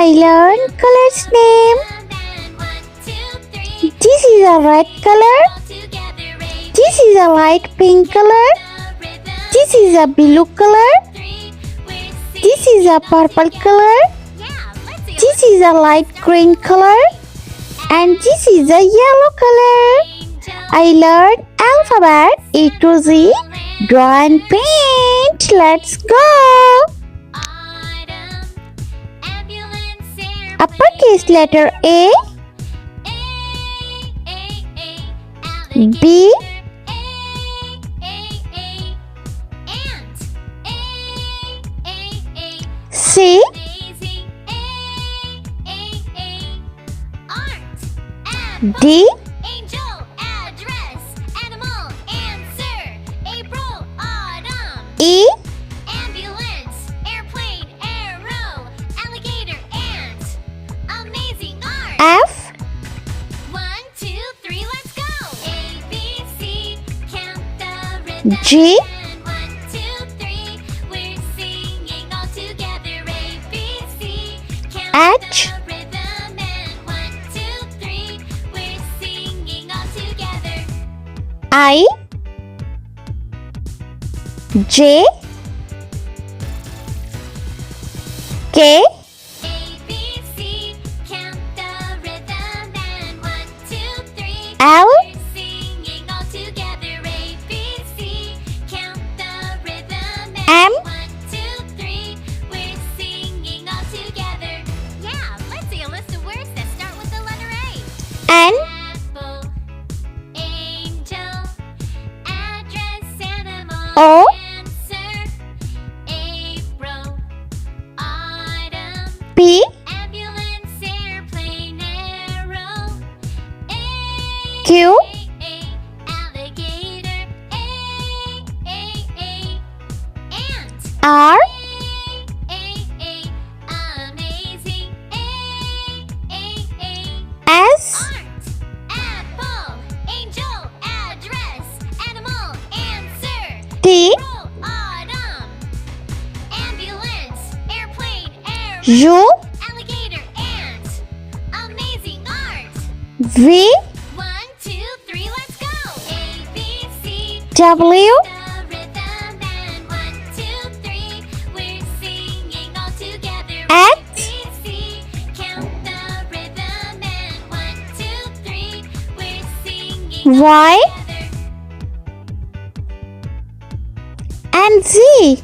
I learned colors name. This is a red color. This is a light pink color. This is a blue color. This is a purple color. This is a light green color. And this is a yellow color. I learned alphabet A to Z. Draw and paint. Let's go. Uppercase letter A, B, C, D, E, F, G, H, I, J, K, L, M, N, O, P, Q, R, S, T, U, V, W, X, Y, and Z.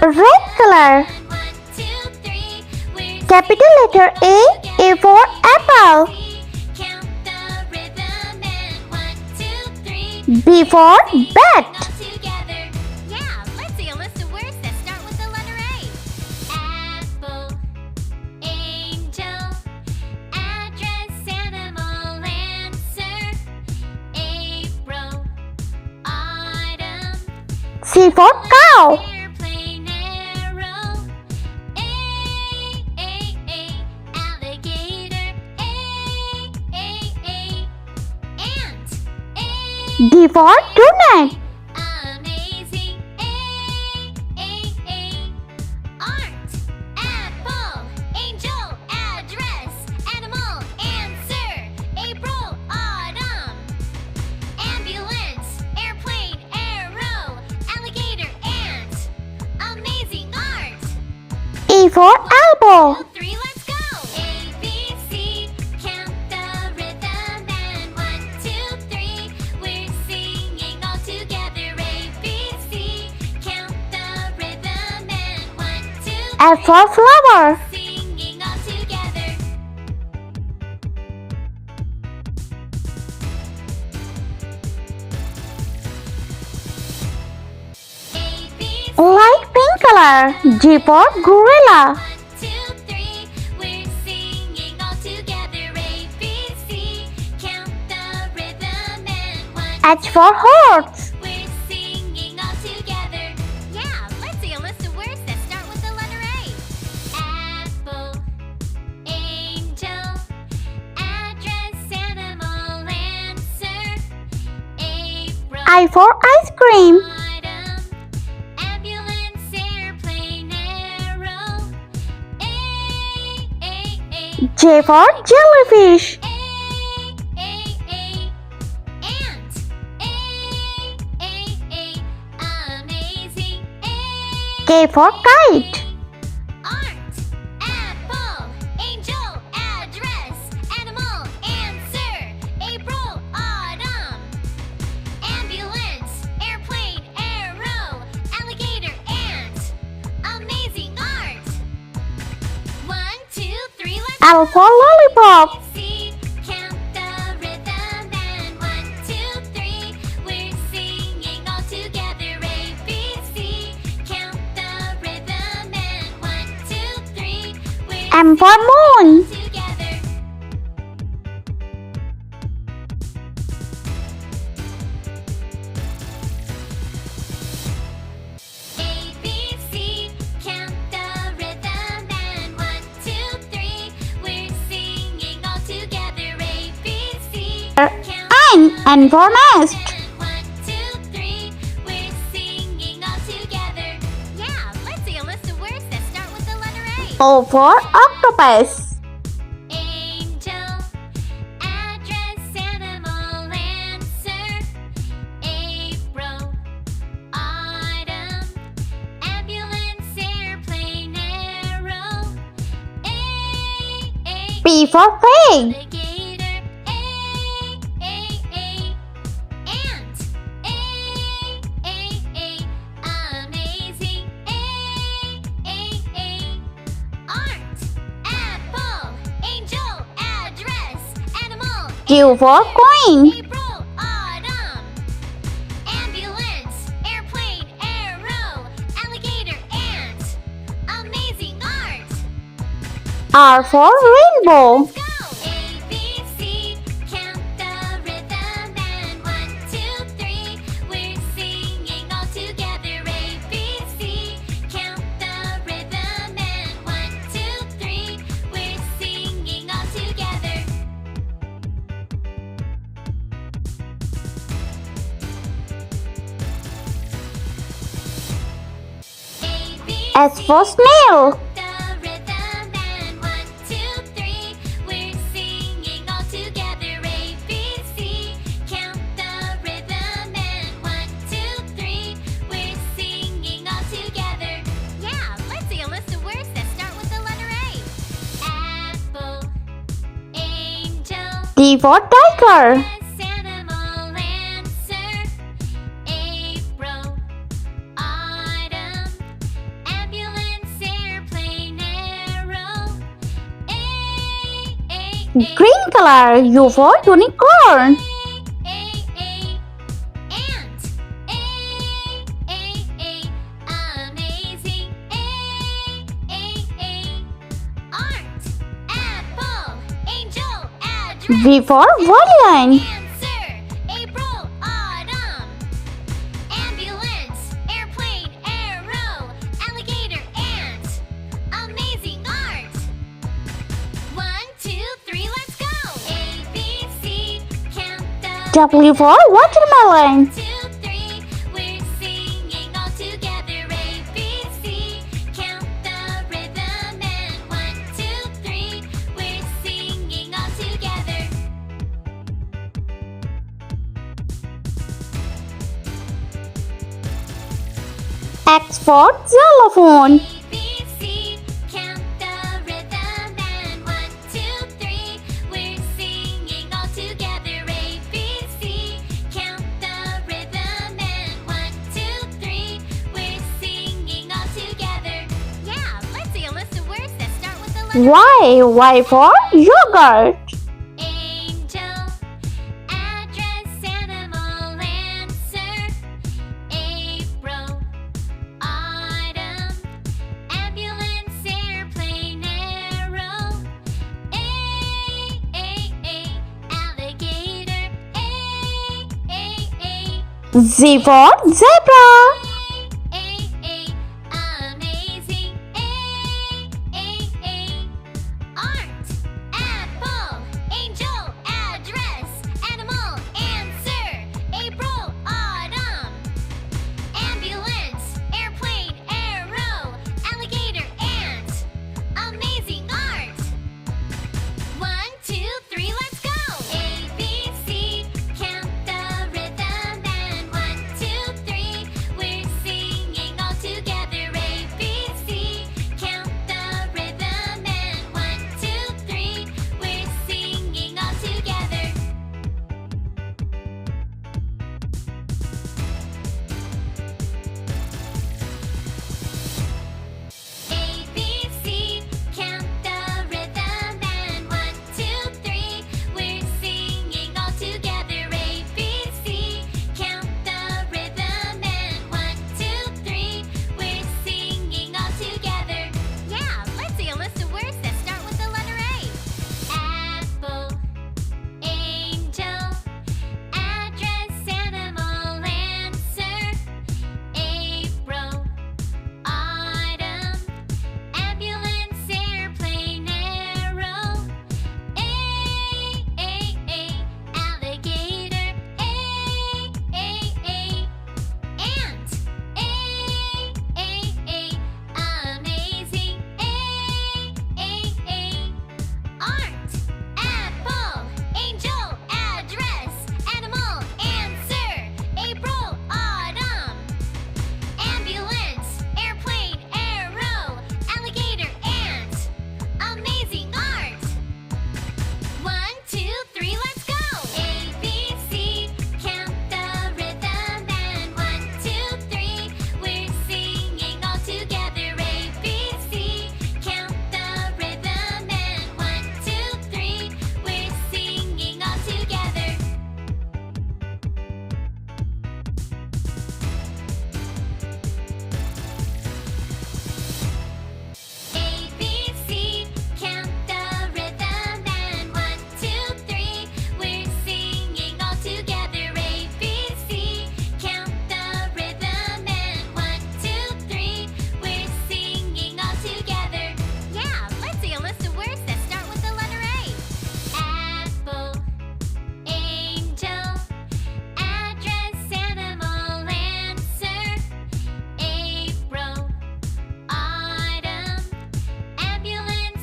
Red color. Capital letter A for apple. B for bat. C for cow. D for donut. E for elbow. F for flower. Light pink color. G for gorilla. H for horse. I for ice cream. J for jellyfish. K for kite. L for lollipop. M for moon. N for nest. O for octopus. P for pig. Q for queen. R for rainbow. S for snail. T for tiger. Green color. U for unicorn. V for violin. W for watermelon. X for xylophone. Y for yogurt. Z for zebra.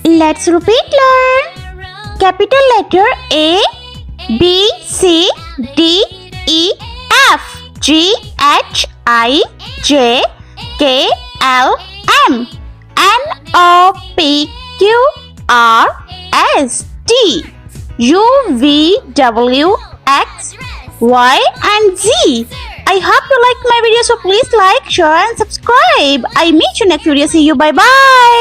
Let's repeat, learn. Capital letter A, B, C, D, E, F, G, H, I, J, K, L, M, N, O, P, Q, R, S, T, U, V, W, X, Y, and Z. I hope you like my video, so please like, share, and subscribe. I meet you next video. See you. Bye bye.